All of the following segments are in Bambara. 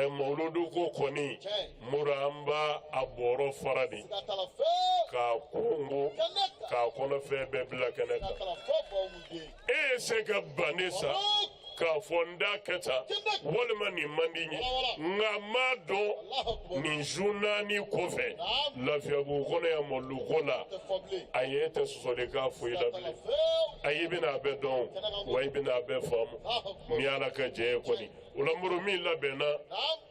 Mauludu ko koni muramba aboro faradi ka kongo ka kono fe be bla keneka se ga banesa ka fonda keta walma ni mandinyi ngama do ni junani kofe la fiabu kono ya molukola ayete sodeka fuida ayibina bedon waibina be fam mi ala ka je koni ulamuru mi labena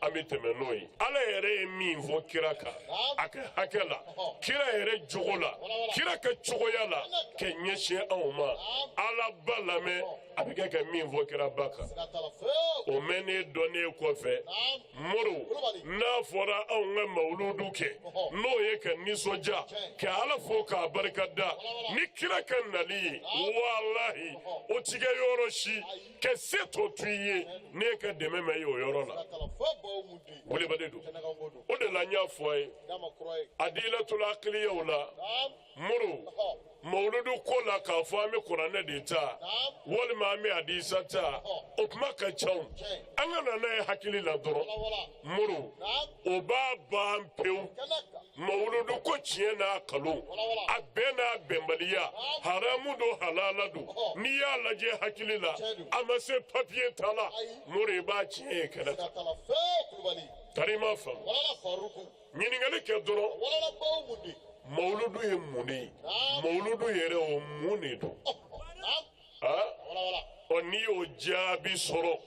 amitemenoi ala yere mi vo kiraka aka hakela kira yere jogola kira ka jogoyala ke nyeshe awma ala balame abike ka mi vo kira baka o mene donné kofe muru na fora awga mauludu ke no ye ka nisoja ke ala fo ka barkada ni kira kan nali wallahi o tige yoroshi ke seto tuye ne ka deme me yo yorona wole badedu o de la nya foy adila tul aqli yawla muru mauludu kola ka fami qur'ana de ta wal ma mi hadisa ta o kuma ka chaw angana na hakili la doro muru o ba peu mauludu ko ciena kalu abena bembaliya haramu do halaladu ni ya laje hakili la amase papier tala muru ba cie kana tarima fa nyini ngale ke doro mauludu ye muni mauludu yere o muni do oni o jabi soro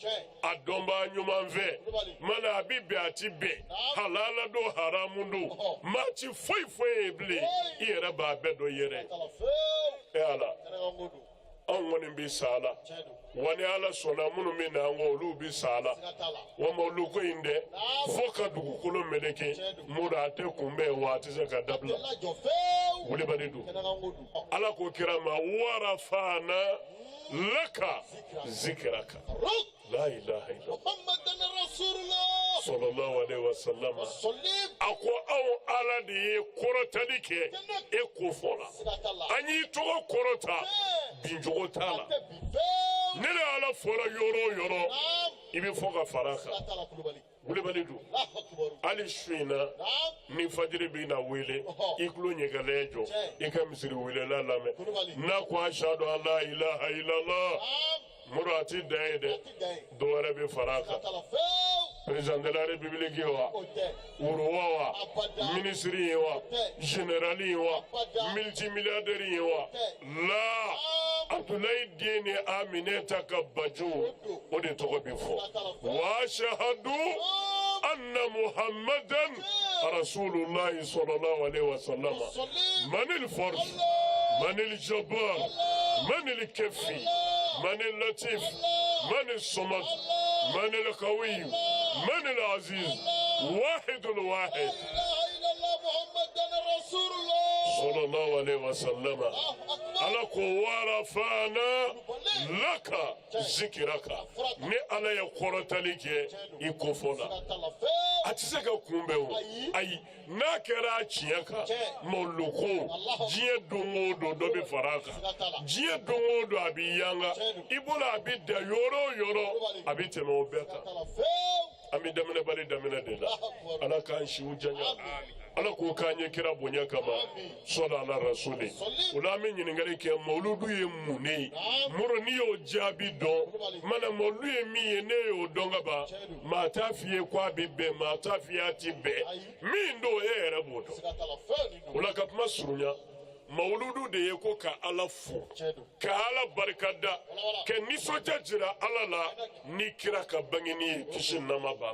adomba nyuma mve mana bibi atibe halala do haramu do machi foi ebli yere ba bedo yere ala woni bi sala wani ala sona munu mina ngolu bi sala wa moluko inde foka dugu kolo meleke muda te kumbe wati zaka dabla wuli badidu ala ko kirama warafana laka zikraka la ilaha illa muhammadan rasulullah sallallahu alaihi wasallam ako aw ala di korotalike e ko fola anyi to korota binjogo tala nele ala fola yoro ibi foka faraka wule balidu ali shina ni fajiri bina wele iklo nyegalejo ikamsiri wele la lame na kwa ashhadu an la ilaha illallah murati daide doore be faraka président de la république wa uruwa ministre wa générali wa multimilliardaire wa la Abdoulaye Diène Aminata Kabaju ode to be fo wa shahadu anna muhammadan rasulullah sallallahu alaihi wasallam man al farj man al jabbar man al kafi man al latif man al samad من القوي من العزيز واحد الواحد صلى الله عليه وسلم على قوار فانا لك ذكرك ني على يقرأت لك يكفونا أتسكى كومبو أي ناكرا تشيكا مولوكو جيه دونغودو دوبي فراكا جيه دونغودو أبي يانغا إبولا أبي دا يورو أبي تمو بيكا ami damina bari damina de la ala kan shi ujanya ala ko kanye kira bonya kama sallallahu alaihi rasuli ulami nyini ngare ke mauludu ye mune muro ni yo jabi do mana mauludu ye mi ye ne yo donga ba mata fiye kwa bibe mata fiye atibe mi ndo ere bodo ulaka masurunya mauludu de yeko ka ala fu ka ala barkada ke nisoja jira ala la ni kira ka bangini kishin nama ba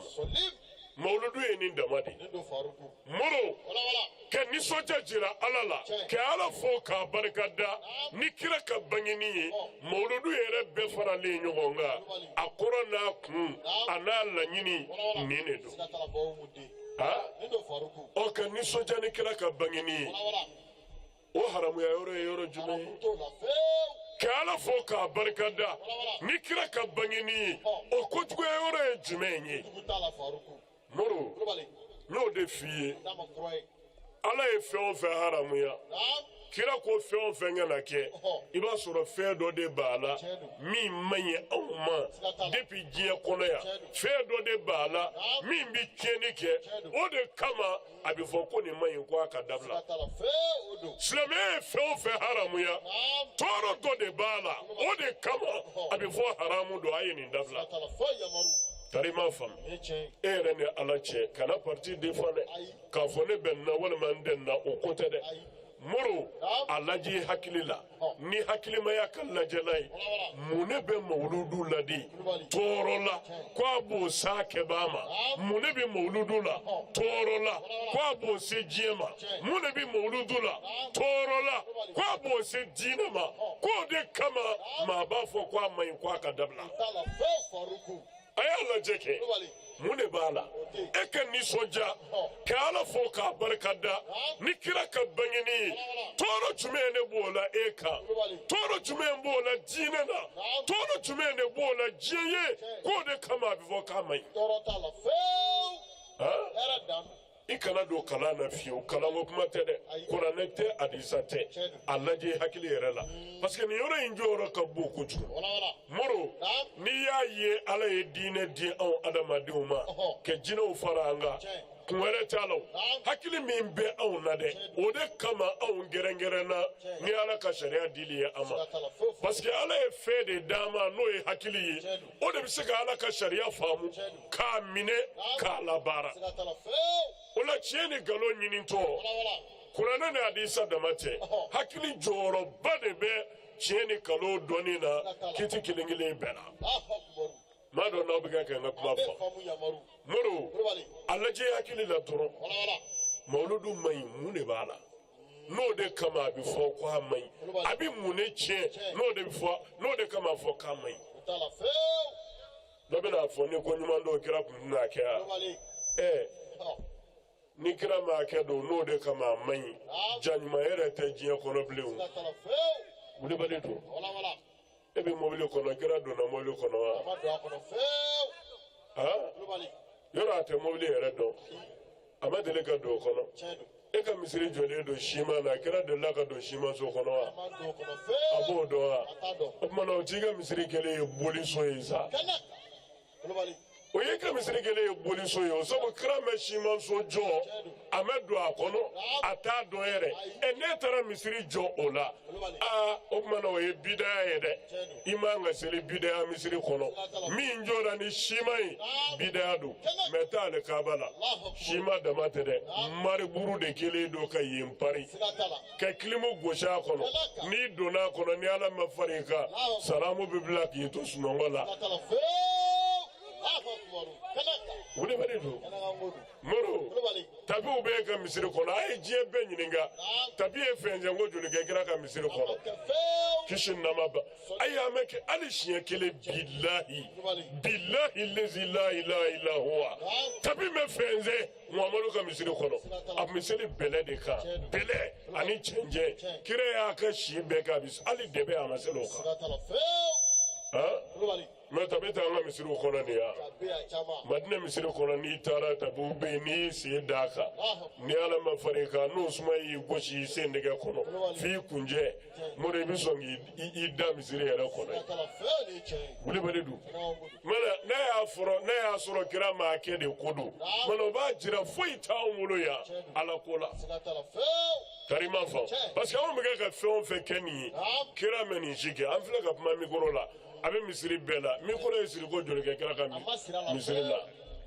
mauludu ye ni damadi muro ke nisoja jira ala la ke ala fu ka barkada ni kira ka bangini mauludu yere be farale nyogonga akoro na kun ana la nyini nene do ha o ke nisoja ni kira ka bangini o haramu ya yoro jume kala foka barkada ni kira ka bangini o kutwe yoro jume nyi moro no de fie ala ye fɛn o fɛn haramuya Naam. kira ko fɛn o fɛn kana kɛ i b'a sɔrɔ fɛn dɔ de b'a la min man ɲi anw ma depuis diɲɛ kɔnɔ yan fɛn dɔ de b'a la min bɛ tiɲɛni kɛ o de kama a bɛ fɔ ko nin man ɲi ko a ka dabila Sigatala fɛn o don. silamɛya ye fɛn o fɛn haramuya Naam. tɔɔrɔ dɔ de b'a la o de kama a bɛ fɔ haramu don a ye nin dabila Sigatala fɛn yamaru. tari ma faamu E tiɲɛ. e yɛrɛ ni ala cɛ kana parti défend dɛ k'a fɔ ne bɛ nin na walima n tɛ nin na o ko tɛ dɛ muru a lajɛ hakili la ni hakilimaya ka lajɛla ye mun ne bɛ mawuludu ladi tɔɔrɔ la ko a b'o sa kɛbaa ma mun ne bɛ mawuludu la tɔɔrɔ la ko a b'o se diɲɛ ma mun ne bɛ mawuludu la tɔɔrɔ la ko a b'o se diinɛ ma k'o de kama maa b'a fɔ ko a man ɲi ko a ka dabila Sigatala fɛn faruku. a y'a lajɛ kɛ Kulubali. mun de b'a la e ka nisɔndiya ka ala fo k'a barikada ni kira ka bangeni ye tɔɔrɔ jumɛn de b'o la e kan tɔɔrɔ jumɛn b'o la diinɛ na tɔɔrɔ jumɛn de b'o la diɲɛ ye k'o de kama a bɛ fɔ k'a man ɲi Tɔɔrɔ t'a la fewu. han Hɛrɛ dan. i kana don kalan na fiyewu kalanko kuma tɛ dɛ kuranɛ tɛ hadisa tɛ a lajɛ i hakili yɛrɛ la parce que nin yɔrɔ in jɔyɔrɔ ka bon kojugu Wala wala. moro n'i y'a ye ala ye diinɛ di anw adamadenw ma ka jinɛw fara an kan kun wɛrɛ t'a la o hakili min bɛ anw na dɛ o de kama anw gɛrɛngɛrɛnna ni ala ka sariya dili ye an ma Sigatala fɛn parce que ala ye fɛn de d'an ma n'o ye hakili ye o de bɛ se ka ala ka sariya faamu k'a minɛ k'a labaara Sigatala fɛn. o la tiɲɛ ni nkalon ɲinitɔ Wala wala. kuranɛ ni hadisa dama tɛ hakili jɔyɔrɔba de bɛ tiɲɛ ni nkalon dɔnni na kiti kelen kelen bɛɛ la Alahu akubaru. maa dɔn n'aw bɛ ka n ka kuma A bɛ fɔ faamu yamaru. moro Kulubali. a lajɛ hakili la dɔrɔn Wala wala. mawuludu man ɲi mun de b'a la n'o de kama a bɛ fɔ ko a man ɲi a bɛ mun de tiɲɛ n'o de kama a fɔ k'a man ɲi Sigatala fɛn. dɔ bɛna fɔ ni ko ɲuman dɔw kira kun tɛna kɛ yan Kulubali. ni kira m'a kɛ don n'o de kama a man ɲi ja ɲuman yɛrɛ tɛ diɲɛ kɔnɔ bilen o Sigatala fɛn. wulibali don Wala wala. e bɛ mobili kɔnɔ kira donna mobili kɔnɔ A wa ma don a kɔnɔ fewu. han Kulubali. yɔrɔ a tɛ mobili yɛrɛ dɔn a ma deli ka don o kɔnɔ Tiɲɛ don. e ka misiri jɔlen don siman na kira delila ka don simanso kɔnɔ wa A ma don o kɔnɔ a fewu. b'o dɔn wa A t'a dɔn. o tuma na o t'i ka misiri kelen ye boliso ye sa Kɛnɛ kan. Kulubali. o ye ka misiri kelen ye boliso ye o sabu kira mɛ simanso jɔ a mɛ don a kɔnɔ a t'a dɔn yɛrɛ ne taara misiri jɔ o la o tuma na o ye bidaya ye dɛ i man ka seli bidaya misiri kɔnɔ min jɔra ni siman ye bidaya don mɛ t'ale kaba la siman dama tɛ dɛ mariburu de kelen don ka yen pari Sigatala. ka kilimu gosi a kɔnɔ n'i donna a kɔnɔ ni ala ma far'i kan salamu bɛ bila k'i to sunɔgɔ la Sigatala fewu. Alahu akubaru. Kɛnɛ kan. o de bɛ ne don Kɛnɛ kan ko don. moro Kulubali. tabiw bɛ ka misiri kɔnɔ a ye diɲɛ bɛɛ ɲininka tabi ye fɛn jɛ ko joli kɛ kira ka misiri A ma kɔnɔ kɛ fewu. kisi nama ba a y'a mɛn kɛ hali siɲɛ kelen bilahi lezi la ilaha illa huwa tabi bɛ fɛn jɛ muhamadu ka misiri kɔnɔ a misiri bɛlɛ de kan bɛlɛ ani cɛnjɛ kira y'a ka si bɛɛ k'a bi hali dɛbɛ a ma se o kan Sigatala fewu. han Kulubali. mɛ tabi t'an ka misiriw kɔnɔ nin ya A bɛ yan caman. madina misiri kɔnɔ n'i taara tabiw bɛ yen n'i y'i sen d'a kan ni ala ma far'i kan n'o suma y'i gosi i sen nɛgɛ kɔnɔ f'i kunjɛ mori i bɛ sɔn k'i da misiri yɛrɛ kɔnɔ ye Sigatala fewu de ye tiɲɛ ye. wulibali don Kɛnɛ kan ko don. mana n'a y'a sɔrɔ kira maa kɛ de ko don mana o b'a jira foyi t'anw bolo yan ala ko la Sigatala fewu. karima fɔ parce que anw bɛ kɛ ka fɛn o fɛn kɛ nin ye kira mɛ nin si kɛ an filɛ ka kuma mikoro la a bɛ misiri bɛɛ la mikoro ye siriko joli kɛ kira ka misiri la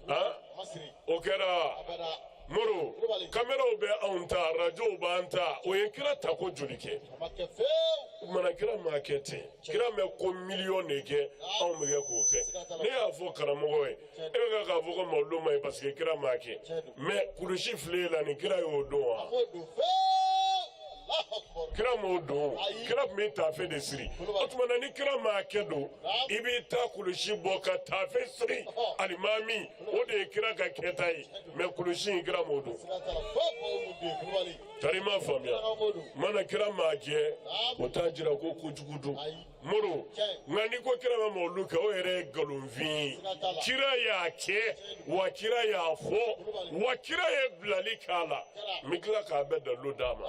han Ma siri. o kɛra A bɛ da. moro kameraw bɛ anw ta rajow b'an ta o ye kira ta ko joli kɛ A ma kɛ fewu. mana kira maa kɛ ten kira mɛ ko miliyɔn de kɛ anw bɛ kɛ k'o kɛ ne y'a fɔ karamɔgɔ ye e bɛ k'a fɔ ko mawulu ma ɲi parce que kira maa kɛ mɛ kurusi file la ni kira y'o don wa A m'o don fewu. Alahu akubaru. kira m'o don kira tun bɛ taafe de siri o tuma na ni kira m'a kɛ don i b'i ta kulusi bɔ ka taafe siri alimami o de ye kira ka kɛta ye mɛ kulusi in kira m'o don tari ma faamuya mana kira m'a kɛ o t'a jira ko kojugu don moro nka ni ko kira ma olu kɛ o yɛrɛ ye nkalonfin ye kira y'a kɛ wa kira y'a fɔ wa kira ye bilali k'a la n bɛ tila k'a bɛɛ dalilu d'a ma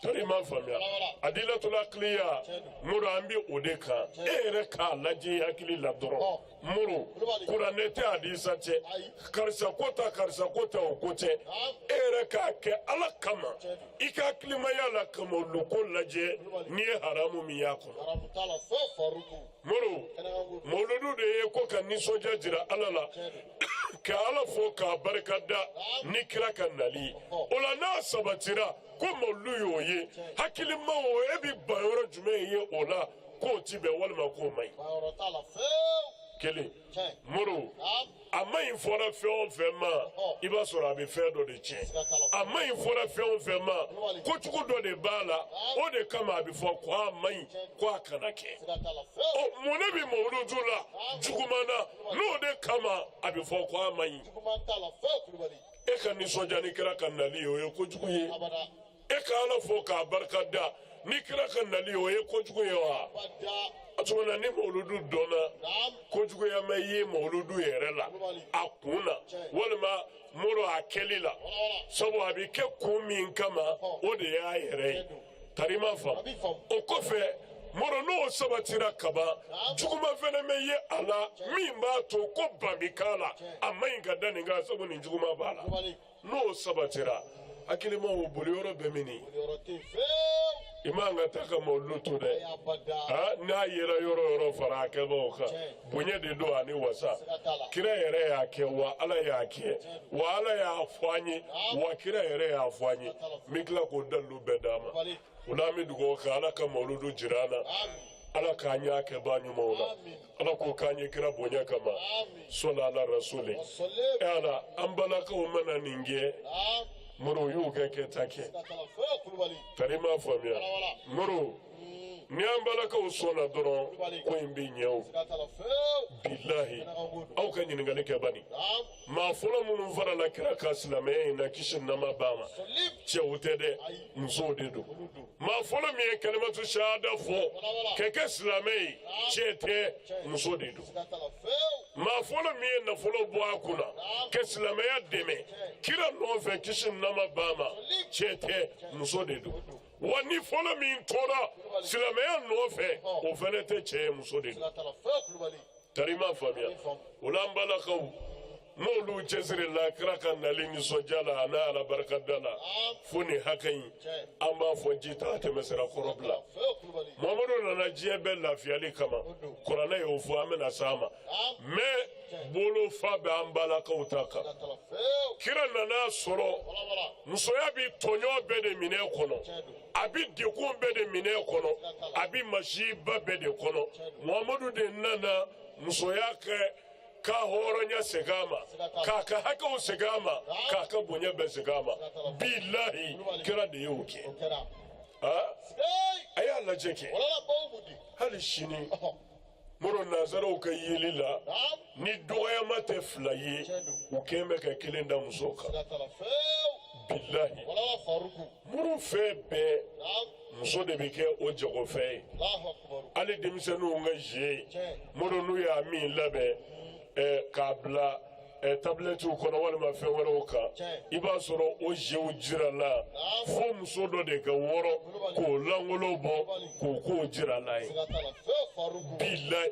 tari ma faamuya adilatula kiliya moro an bɛ o de kan e yɛrɛ k'a lajɛ hakili la dɔrɔn moro kuranɛ tɛ hadisa tɛ karisa ko ta o ko tɛ e yɛrɛ k'a kɛ ala kama i ka hakilimaya la kama olu ko lajɛ n'i ye haramu min y'a kɔnɔ moro mawuludu de ye ko ka nisɔndiya jira ala la ka ala fo k'a barikada ni kira ka nali o la n'a sabatira ko mawuludu y'o ye hakilima o e bɛ ban yɔrɔ jumɛn ye o la k'o ti bɛn walima k'o man ɲi kelen moro a ma ɲi fɔra fɛn o fɛn ma i b'a sɔrɔ a bɛ fɛn dɔ de tiɲɛ a ma ɲi fɔra fɛn o fɛn ma kojugu dɔ de b'a la o de kama a bɛ fɔ ko a ma ɲi ko a kana kɛ ɔ mun de bɛ mawuludu la juguman na n'o de kama a bɛ fɔ ko a ma ɲi e ka nisɔndiya ni kira ka nali ye o ye kojugu ye e ka ala fo k'a barikada ni kira ka nali o ye kojugu ye wa a tuma na ni mawuludu dɔnna kojuguya ma ye mawuludu yɛrɛ la a kun na walima moro a kɛli la sabu a bɛ kɛ kun min kama o de y'a yɛrɛ ye tari ma faamu o kɔfɛ moro n'o sabatira kaban juguman fɛnɛ bɛ ye a la min b'a to ko ban bɛ k'a la a ma ɲi ka da nin kan sabu nin juguman b'a la n'o sabatira hakilima o boli yɔrɔ bɛ min ye i man ka taa ka mawuludu to dɛ n'a yera yɔrɔ yɔrɔ fara a kɛbagaw kan bonya de don ani wasa kira yɛrɛ y'a kɛ wa ala y'a kɛ wa ala y'a fɔ an ye wa kira yɛrɛ y'a fɔ an ye n bɛ tila k'o dalilu bɛɛ d'a ma o la an bɛ dugawu kɛ ala ka mawuludu jira an na ala k'an y'a kɛ ba ɲumanw na ala k'o k'an ye kira bonya kama sɔli ala rasuli e ala an balakaw mana nin kɛ moro y'o kɛ kɛta kɛ tari ma faamuya moro ni an balakaw sɔnna dɔrɔn ko in bɛ ɲɛ o bilahi aw ka ɲininkali kɛ bani maa fɔlɔ minnu farala kira ka silamɛya in na kisi nama b'a ma cɛw tɛ dɛ musow de don maa fɔlɔ min ye kalimatu shahada fɔ kɛ kɛ silamɛ ye cɛ tɛ muso de don maa fɔlɔ min ye nafolo bɔ a kunna kɛ silamɛya dɛmɛ kira nɔfɛ kisi nama b'a ma cɛ tɛ muso de don wa ni fɔlɔ min tora silamɛya nɔfɛ o fɛnɛ tɛ cɛ ye muso de don tari ma faamuya o la an balakaw n'olu cɛsirila kira ka nali nisɔndiya la a n'a ala barikada la fo nin hakɛ in an b'a fɔ ji ta a tɛmɛ sira kɔrɔ bila mamadu nana diɲɛ bɛɛ lafiyali kama kuranɛ y'o fɔ an bɛna s'a ma mɛ bolo fa bɛ an balakaw ta kan kira nana sɔrɔ musoya bi tɔɲɔ bɛɛ de minɛ kɔnɔ a bi dekun bɛɛ de minɛ kɔnɔ a bi masiba bɛɛ de kɔnɔ mamadu de nana musoya kɛ k'a hɔrɔnya segin a ma k'a ka hakɛw segin a ma k'a ka bonya bɛɛ segin a ma bilahi kira de y'o kɛ a y'a lajɛ kɛ hali sini moro nazaraw ka yeli la ni dɔgɔyama tɛ fila ye u kɛn bɛ ka kelen da muso kan bilahi muru fɛn bɛɛ muso de bɛ kɛ o jagofɛn ye hali denmisɛnninw ka zie moro n'u y'a min labɛn k'a bila tabletiw kɔnɔ walima fɛn wɛrɛw kan i b'a sɔrɔ o zew jira la fo muso dɔ de ka wɔrɔ k'o langolo bɔ k'o k'o jira la ye bilahi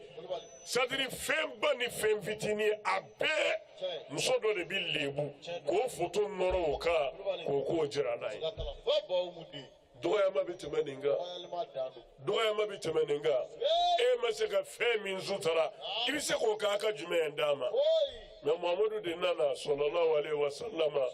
sadiri fɛn ba ni fɛn fitinin a bɛɛ muso dɔ de bɛ lebu k'o foto nɔrɔ o kan k'o k'o jira la ye dɔgɔyama bɛ tɛmɛ nin kan dɔgɔyama bɛ tɛmɛ nin kan e ma se ka fɛn min sutara i bɛ se k'o k'a ka jumɛn d'a ma mɛ muhamadu de nana sɔlɔlahu alaihi wa sallama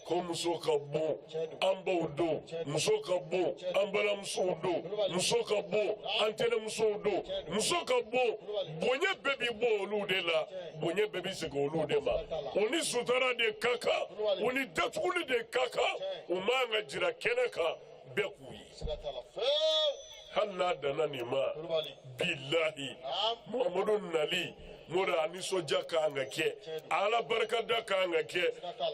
ko muso ka bon an baw don muso ka bon an balimamusow don muso ka bon an tɛnɛmusow don muso ka bon bonya bɛɛ bɛ bɔ olu de la bonya bɛɛ bɛ segin olu de ma o ni sutara de ka kan o ni datuguli de ka kan u man ka jira kɛnɛ kan bɛɛ k'u ye Sigatala feu. halla dana nima Kulubali. billahi Naam. Muhammadu nali mura ani soja kanga ke ala barka da kanga ke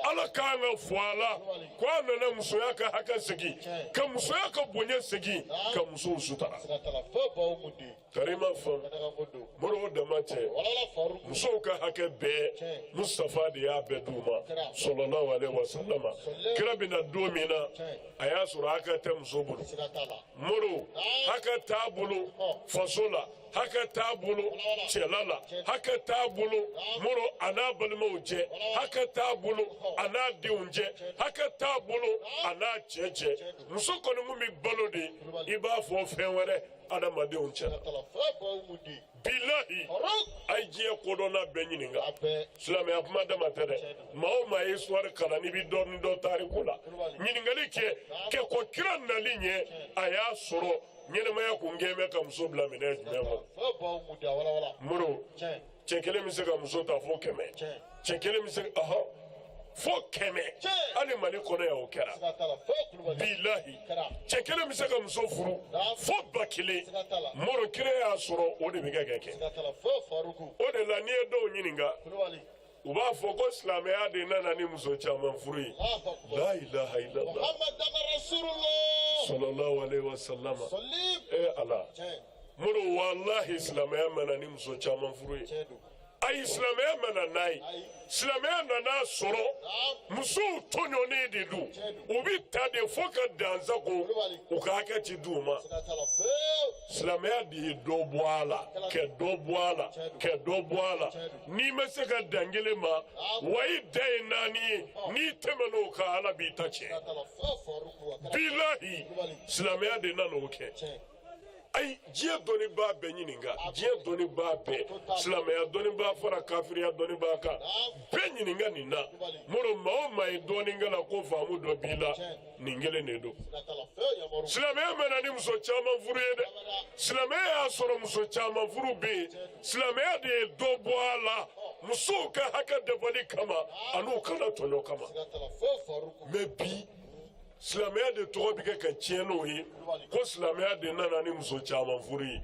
ala kanga fuala kwa nana musoya ka haka sigi ka musoya ka bonya sigi ka muso sutara Sigatala feu ba umundi. karima fam Kadaga mudu. muro da mate Walala faruku. muso ka haka be mustafa da ya be duma sallallahu alaihi wasallama kira bina domina aya sura haka ta muso bulu Sigatala. muro haka ta bulu fasola haka ta bulu celala haka ta bulu muro ana balmau je haka ta bulu ana diunje haka ta bulu ana cece muso kɔni mun bi balo de i b'a fɔ fɛn wɛrɛ adamadenw cɛ Sigatala feu ba umundi. bilahi Faruk. a ye diɲɛ kodɔnna bɛɛ ɲininka Abe. silamɛya kuma dama tɛ dɛ maa o maa ye histoire kalan n'i bi dɔ ni dɔ tariku la ɲininkali kɛ ko kira nali ɲɛ a y'a sɔrɔ ɲɛnɛmaya kun gɛn bɛ ka muso bila minɛ jumɛn kɔnɔ Feu ba umundi. Walala. muru Tiɲɛ. cɛ kelen bɛ se ka muso ta fo 100 cɛ kelen bɛ se ka fo 100 hali mali kɔnɔ yan o kɛra Sigatala feu kulubali. bilahi Kɛra. cɛ kelen bɛ se ka muso furu fo 1000 Sigatala. muru kira y'a sɔrɔ o de bɛ kɛ Sigatala feu faruku. o de la n'i ye dɔw ɲininka Kulubali. u b'a fɔ ko silamɛya de nana ni muso caman furu ye Allahu akbar. la ilaha illallah Muhammadan Rasulullah. sallallahu alaihi wasallama Salim. ala Tiɲɛ. muru wallahi silamɛya mana ni muso caman furu ye Tiɲɛ don. ayi silamɛya mana n'a ye silamɛya nana sɔrɔ musow tɔɲɔnen de don u bi ta de fo ka dansago u ka hakɛ ti di u ma Sigatala feu. silamɛya de ye dɔ bɔ a la kɛ dɔ bɔ a la kɛ dɔ bɔ a la n'i ma se ka dan kelen ma wa i da ye naani ye n'i tɛmɛn'o kan ala b'i ta tiɲɛ Sigatala feu faruku. bilahi silamɛya de nana o kɛ Tiɲɛ. ayi diɲɛ dɔnnibaa bɛɛ ɲininka diɲɛ dɔnnibaa bɛɛ silamɛya dɔnnibaa fara kafiriya dɔnnibaa kan bɛɛ ɲininka nin na moro maa o maa ye dɔɔnin la ko faamu dɔ b'i la nin kelen de don Sigatala feu yamaru. silamɛya mɛna ni muso caman furu ye dɛ silamɛya y'a sɔrɔ muso caman furu bɛ yen silamɛya de ye dɔ bɔ a la musow ka hakɛ dafali kama an'u kana tɔɲɔ kama Sigatala feu faruku. mɛ bi silamɛya de tɔgɔ bɛ kɛ ka tiɲɛ n'o ye ko silamɛya de nana ni muso caman furu ye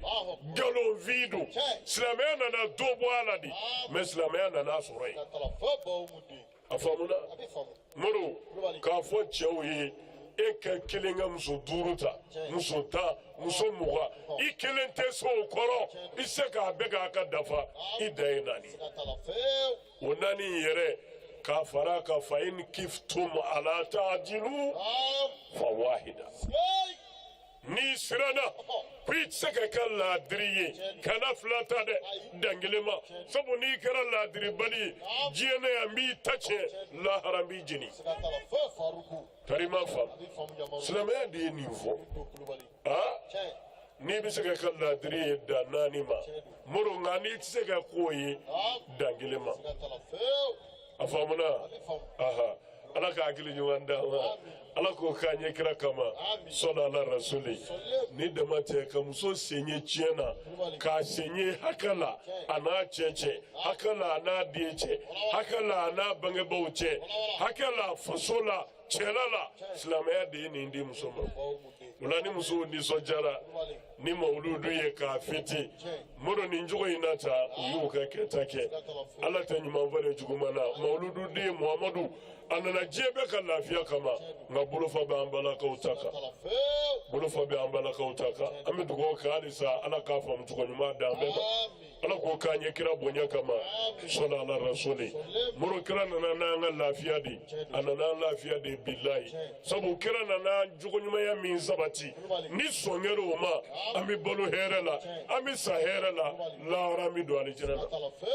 nkalonfin don silamɛya nana dɔ bɔ a la de mɛ silamɛya nana sɔrɔ yen Sigatala feu ba umundi. a faamuna A bɛ faamu. moro k'a fɔ cɛw ye e ka kelen ka muso 5 ta muso 10 muso 20 i kelen tɛ se o kɔrɔ i se k'a bɛɛ k'a ka dafa i dan ye naani Sigatala feu. o naani in yɛrɛ k'a fara ka fa in kiftum ala ta'jilu fa wahida Yey. n'i siranna ko i tɛ se ka kɛ laadiri ye kana fila ta dɛ dangelen ma sabu n'i kɛra laadiribali ye diɲɛ na yan n b'i ta tiɲɛ lahara n b'i jeni Sigatala feu faruku. karima fa A bɛ faamu yamaru. silamɛya de ye nin fɔ Kulubali. a Tiɲɛ. n'i bɛ se ka kɛ laadiri ye dan naani ma muru nka n'i tɛ se ka k'o ye dan kelen ma Sigatala feu. a faamuna A bɛ faamu. aha ala ka hakili ɲuman d'a ma ala k'o k'a ɲɛ kira kama sɔnna ala rasuli ni dama tɛ ka muso sen ye tiɲɛ na k'a sen ye hakɛ la a n'a cɛ cɛ hakɛ la a n'a den cɛ hakɛ la a n'a bangebaaw cɛ hakɛ la faso la cɛla la silamɛya de ye nin di muso ma Ba umundi. o la ni musow nisɔndiyara ni mawuludu ye k'a fiti moro nin cogo in na ta u y'u ka kɛta kɛ ala tɛ ɲuman fɔ de juguman na mawuludu den muhamadu a nana diɲɛ bɛɛ ka lafiya kama nka bolofa bɛ an balakaw ta kan Sigatala feu. bolofa bɛ an balakaw ta kan an bɛ dugawu kɛ halisa ala k'a faamu cogo ɲuman d'an bɛɛ ma ala k'o k'an ye kira bonya kama sɔnna ala rasuli moro kira nana n'an ka lafiya de a nana an lafiya de bilayi sabu kira nana jogo ɲumanya min sabati ni sɔn kɛra o ma an bɛ balo hɛrɛ la an bɛ sa hɛrɛ la lahara an bɛ don alijinɛ la Sigatala feu.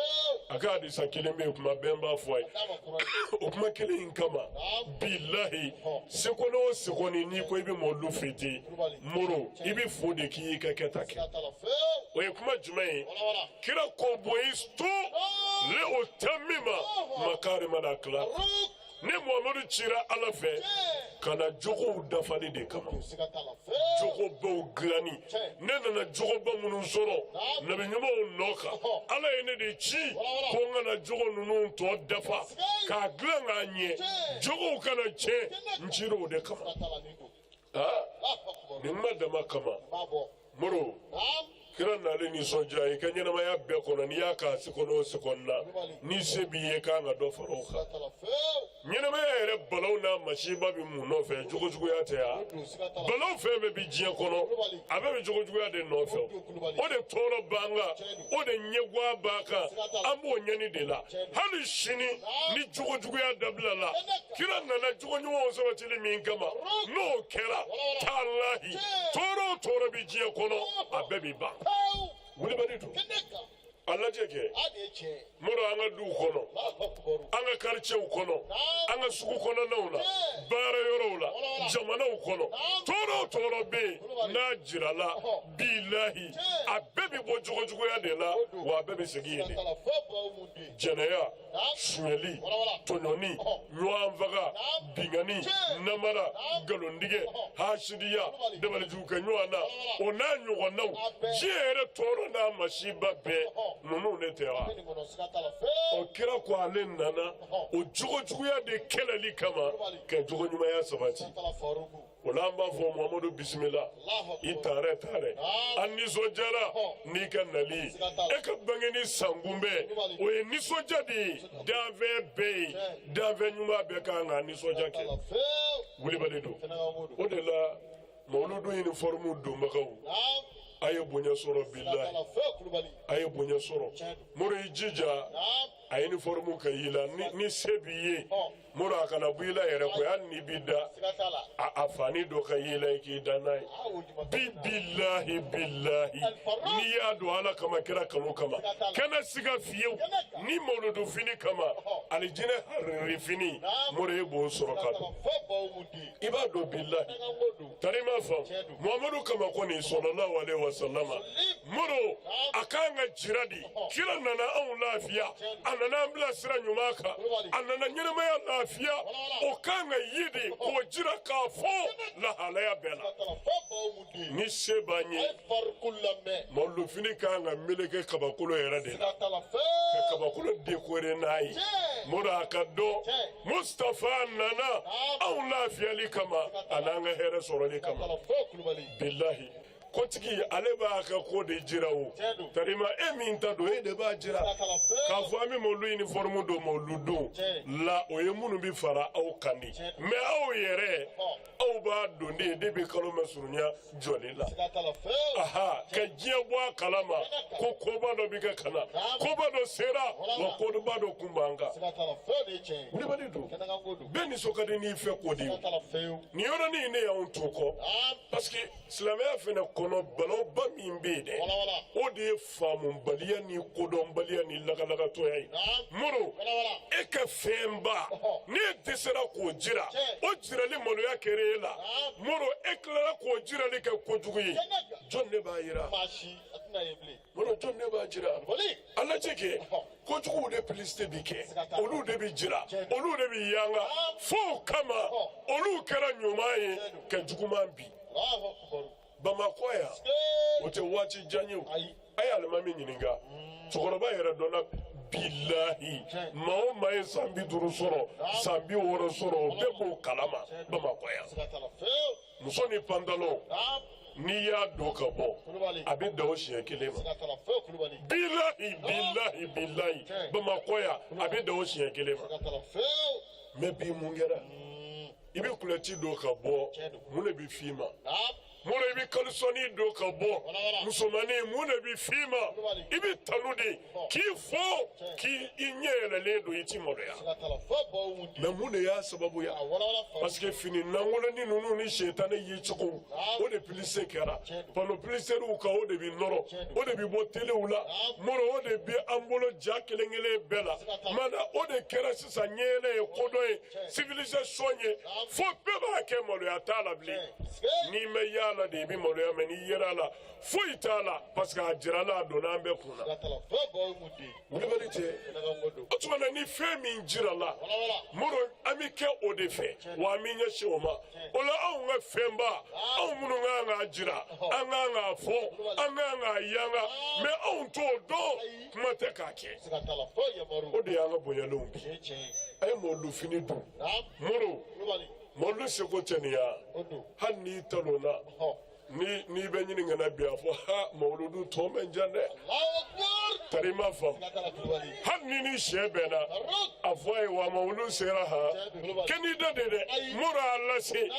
a ka hadisa kelen bɛ yen kuma bɛɛ n b'a fɔ a ye Dama kura. o kuma kelen in kama bilahi seko n'o seko ni n'i ko i bɛ mɔlu fiti moro i bɛ fo de k'i y'i ka kɛta kɛ Sigatala feu. o ye kuma jumɛn ye Wala. kira ko boyi to le o tammima makarima da kila Faruk. ne muhamadu cira ala fɛ ka na jogow dafali de kama Sigatala feu. jogobaw dilani ne nana jogoba minnu sɔrɔ nabi ɲumanw nɔ kan ala ye ne de ci ko n kana jogo ninnu tɔ dafa k'a dilan k'a ɲɛ jogow kana tiɲɛ n cira o de kama Sigatala nindo. ah Allahu akbar. Nimma dama kama. Babo. Moro. Naam. Kira nale ni sonja yi kanya na maya be kono ni yaka sikono sikonna ni sebi ye ka nga do faroka nyina maya ere balaw na mashiba bi mu no fe jogo jogo ya te ya balaw fe be bi jiya kono abe bi jogo jogo ya de no fe o de toro banga o de nyegwa baka ambo nyani de la hali shini ni jogo jogo ya dabla la kira nana jogo nyo so batili min kama no kera tallahi toro bi jiya kono abe bi ba wuli bari to Allah jeke mura anga du kono anga karche kono anga suku kono nauna bara yoro la jamana kono toro be na jirala billahi abebi bo jogo ya de la wa bebe segide jenaya shmeli tononi nyuamvaga bingani namara galondige hashidiya debal juka nyuana ona nyugo jere toro na mashiba be nunu netewa o kira ko alen nana o jogo ya de kelali kama ke jogo nyuma ya sabati ulamba fo Muhammadu bismillah itare anni sojara ni kanali e ka bangeni sangumbe o e ni sojadi dave nyuma be ka nga ni sojake wuli baledo o de la mawludu uniformu do makaw aye bonya soro billahi aye bonya soro moro jija aye ni formu kayila ni sebiye moro akana buila yere ko yan ni bidda afani do kayila ki danai billahi ni ya do ala kama kira kanu kama kana siga fiyo ni mawludu fini kama alijine harri fini moro yebo soro kadu ibado billahi tarima fa Muhammadu kama koni sallallahu alaihi wasallama muro akanga jiradi kila nana au lafiya anana mbla sira nyumaka anana nyirema ya lafiya okanga yidi ko jira ka fo la halaya bela ni sebanye mawlu fini kanga meleke kabakulo yerade kabakulo dekore nai muro akado Mustafa nana au lafiya likama ananga here soro likama billahi kotiki aleba ka ko de jirawo tarima eminta do e de ba jira ka fo ami mo lu uniforme do mo ludo la o yemunu bi fara au kandi me au yere au ba do de be kalo masurunya jolila aha ka jebo kalama ko ba do bi ka kana ko ba do sera wa ko do ba do kumbanga uri ba do beni sokade ni fe ko de ni yoro ni ne ya untoko parce que islamia fe na kono balo ba min be de o de famu baliya ni kodon baliya ni laga to yayi muro e ka femba ni desera ko jira o jira ni molo ya kerela muro e klara ko jira ni ka ko juguyi jonne ba yira muro jonne ba jira Allah jeke ko jugu de pliste bike olu de bi jira olu de bi yanga fo kama olu kera nyumaye ka juguma bi Bamakoya, what a watch Janyu. I am a meaninga. Sokoroba era dona billahi. Mao my Sambi Durusoro, Sambi Orosoro, Debo Kalama, Bamakoya. Musoni Pandalo, Nia Dokabo, Abid Doshi Kilema. Billahi, Bamakoya, Abid Doshi Kilema. Maybe Mungera. Ibi kuleti Dokabo, Munebi Fima. Mona ibi kalusoni do ka bo musomani mona bi fima ibi tanudi ki fo ki inyele le do yiti moya na mona ya sababu ya parce que fini nangolo ni nunu ni shetane yi chuko o de police kera pano police ru ka o de bi noro o de bi botele ula moro o de bi ambolo jakelengele bela mana o de kera sisa nyele kodoe civilisation ye fo pe ba ke molo ya talabli ni me ya la de bi moloya meni yerala fuitala parce que ajirala dona be kuna wulibelite otuma ni femi njirala moro amike odefe wa minya shoma ola aunga femba au munu nga ajira anga fo anga yanga me au to do matekake ode yanga boyalumbi ay mo lu fini du moro molu sekotenia hanni talona ni bɛ ɲini kana bi a fɔ ha mawuludu tɔ man jan dɛ tari ma faamu hali ni sɛ bɛnna a fɔ a ye wa mawuludu sera ha kɛ n'i da de dɛ mura a lase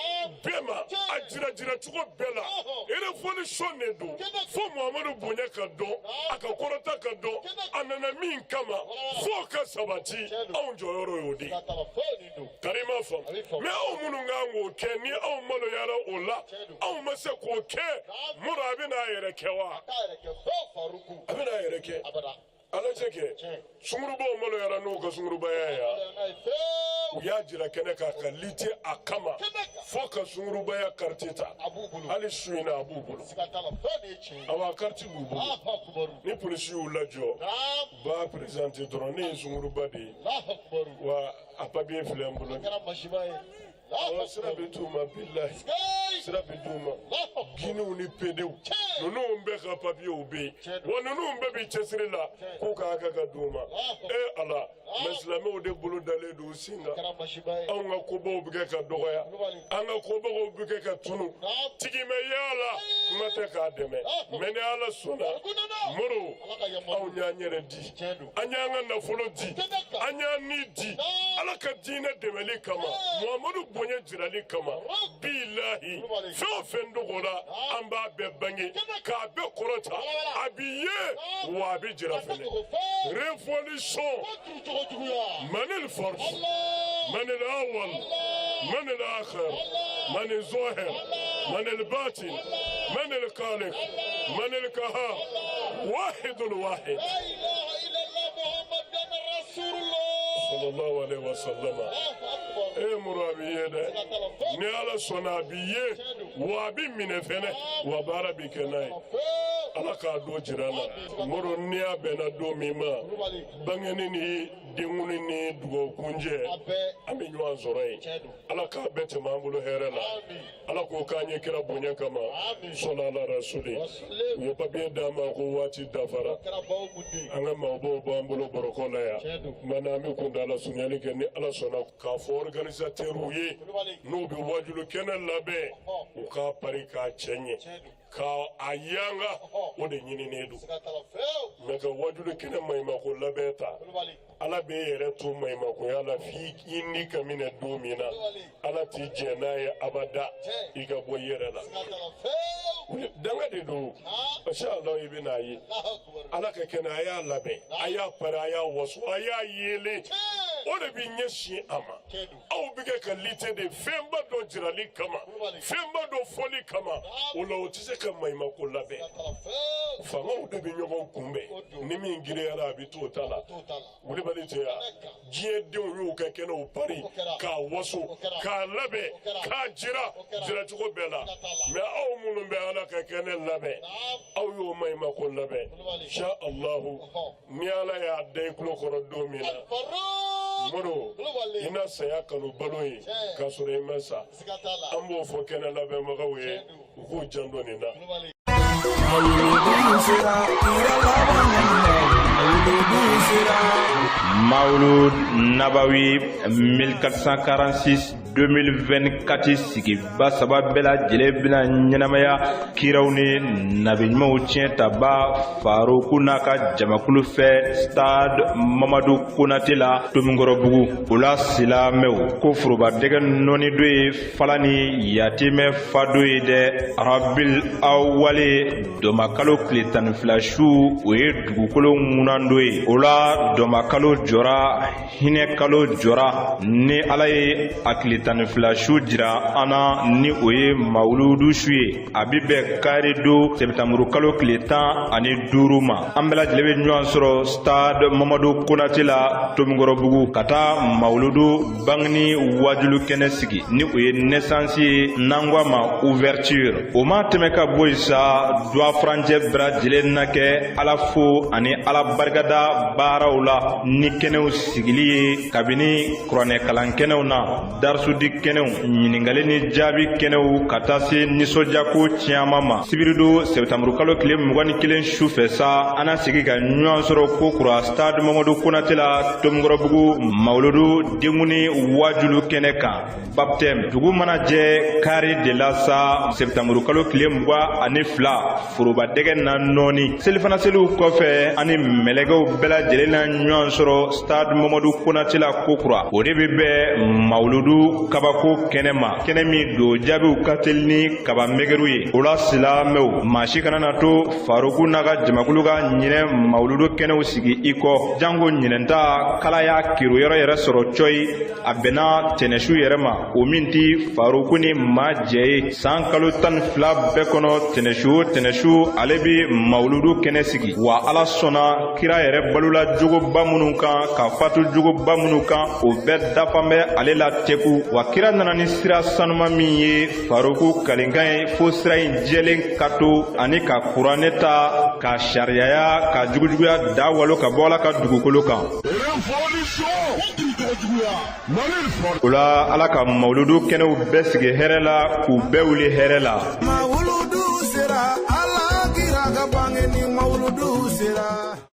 bɛɛ ma a jira cogo bɛɛ la révolution de don fo Muhamadu bonya ka dɔn a ka kɔrɔta ka dɔn a nana min kama fo ka sabati anw jɔyɔrɔ y'o de tari ma faamu mais aw minnu kan k'o kɛ ni aw maloyara o la aw ma se k'o kɛ mura a bɛna a yɛrɛ kɛ wa a bɛna a yɛrɛ kɛ ala cɛ kɛ sungurubaw maloyara n'u ka sungurubaya ya u y'a jira kɛnɛ k'a ka lite a kama fo ka sungurubaya kariti ta hali su in na a b'u bolo awa kariti b'u bolo ni polisi y'u lajɔ b'a perezante dɔrɔn ne ye sunguruba de ye wa a papiye filɛ n bolo awa sira bɛ t'u ma bilahi sira bɛ d'u ma Guinéw ni pedew ninnu bɛɛ ka papiyew bɛ yen wa ninnu bɛɛ bɛ cɛsiri la k'u ka hakɛ ka d'u ma ala mais silamɛw de bolo dalen don u sin kan anw ka kobaw bɛ kɛ ka dɔgɔya an ka kobagaw bɛ kɛ ka tunu tigimɛ yaala kuma tɛ k'a dɛmɛ mais ni ala sɔnna moro anw y'an yɛrɛ di an y'an ka nafolo di an y'an ni di ala ka diinɛ dɛmɛli kama Muhamadu bonya jirali kama bilahi fɛn o fɛn dɔgɔra an b'a bɛɛ bange k'a bɛɛ kɔrɔta a bɛ ye wa a bɛ jira fɛnɛ révolution من الفرس من الأول من الآخر من الظاهر من الباطن من الخالق من القهار واحد الواحد لا إله إلا الله محمد رسول الله صلى الله عليه وسلم ايه مرابيه ده ni ala sɔnna a bi ye wa a bi minɛ fɛnɛ wa baara bi kɛ n'a ye ala k'a don jira la moro ni a bɛnna don min ma bangeni ni denkuni ni dugawukunjɛ an bɛ ɲɔgɔn sɔrɔ yen ala k'a bɛɛ tɛmɛ an bolo hɛrɛ la ala k'o k'an ye kira bonya kama sɔnna ala rasuli u ye papiye d'an ma ko waati dafara an ka maabaw b'an bolo bɔrɔkɔ la yan mana an bɛ kuntala sunyali kɛ ni ala sɔnna k'a fɔ organisatɛriw ye n'u bɛ wajulu kɛnɛ labɛn u k'a pari k'a cɛ ɲɛ ka a yanga o de ɲininen don mais ka wajulu kɛnɛ maɲumako labɛn ta ala bɛ yɛrɛ to maɲumakoya la f'i ni ka minɛ don min na ala t'i jɛ n'a ye abada i ka bɔ i yɛrɛ la danga de don inshallah i bɛna ye ala ka kɛnɛ a y'a labɛn a y'a pari a y'a waso a y'a yele o de bɛ ɲɛsin a ma aw bɛ kɛ ka lite de fɛnba dɔ jirali kama fɛnba dɔ fɔli kama o la o tɛ se ka maɲumako labɛn fangaw de bɛ ɲɔgɔn kunbɛn ni min giriyara a bɛ t'o ta la o de b'ale tɛ yan diɲɛ denw y'u ka kɛnɛw pari k'a waso k'a labɛn k'a jiracogo bɛɛ la mais aw minnu bɛ ala ka kɛnɛ labɛn aw y'o maɲumako labɛn insha Allahu ni ala y'a da i tulo kɔrɔ don min na moro i na saya kanu balo ye k'a sɔrɔ i ma sa an b'o fɔ kɛnɛ labɛnbagaw ye u k'u janto nin na. Maulud Nabawi 1446-2024 sigiba saba bɛɛ lajɛlen bɛna ɲɛnamaya kiraw ni nabi ɲumanw tiɲɛ taba Faruku n'a ka jamakulu fɛ stade Mamadu Konate la Tomikɔrɔbugu o la silamɛw ko forobadɛgɛ nɔɔni do ye fala ni yatimɛ fa do ye dɛ Rabil Awwali dɔmakalo tile 12 su o ye dugukolo ŋunan do ye o la dɔmakalo jɔra hinɛ kalo jɔra ni ala ye a tile 12 su jira an na ni o ye mawuludu su ye a bi bɛn kari do sɛbɛtanburu kalo tile 15 ma an bɛɛ lajɛlen bɛ ɲɔgɔn sɔrɔ stade Mamadu Konate la Tomikɔrɔbugu ka taa mawuludu bangeni wajulu kɛnɛ sigi ni o ye naissance ye n'an ko a ma ouverture o ma tɛmɛ ka bɔ yen sa duwafurancɛ bɛɛ lajɛlen na kɛ ala fo ani ala barikada baaraw la ni kɛnɛw sigili ye kabini kuranɛ kalan kɛnɛw na darsudi kɛnɛw ɲiningali ni jaabi kɛnɛw ka taa se nisɔndiyako caaman ma sibirido sɛbɛtanburu kalo tile 21 su fɛ sa an na sigi ka ɲɔgɔn sɔrɔ ko kura stade mamadu konate la tomikɔrɔbugu mawuludu denguni wajulu kɛnɛ kan baptême dugu mana jɛ kari de la sa sɛbɛtanburu kalo tile 22 forobadɛgɛ na nɔɔni selifana seliw kɔfɛ ani mɛlɛkɛw bɛɛ lajɛlen na ɲɔgɔn sɔrɔ stade mamadu konate la kokura o de bɛ bɛn mawuludu kabako kɛnɛ ma kɛnɛ min don jaabiw ka teli ni kaba mɛgɛru ye o la silamɛw maa si kana na to faruku n'a ka jamakulu ka ɲinɛ mawuludu kɛnɛw sigi i kɔ jango ɲinɛnta kala y'a kiru yɔrɔ yɛrɛ sɔrɔ coyi a bɛnna tɛnɛsu yɛrɛ ma o min ti faruku ni maa jɛ ye san kalo 12 bɛɛ kɔnɔ tɛnɛsu o tɛnɛsu ale bi mawuludu kɛnɛ sigi wa ala sɔnna kira yɛrɛ balola jogoba minnu kan ka fatu jogoba minnu kan o bɛɛ dafan bɛ ale la teku wa kira nana ni sira sanuma min ye faruku kalenkan ye fo sira in jɛlen ka to ani ka kuranɛ ta ka sariyaya ka jugujuguya da walo ka bɔ ala ka dugukolo kan o la ala ka mawuludu kɛnɛw bɛɛ sigi hɛrɛ la k'u bɛɛ wuli hɛrɛ la mawuludu sera ala kira ka bange ni mawuludu sera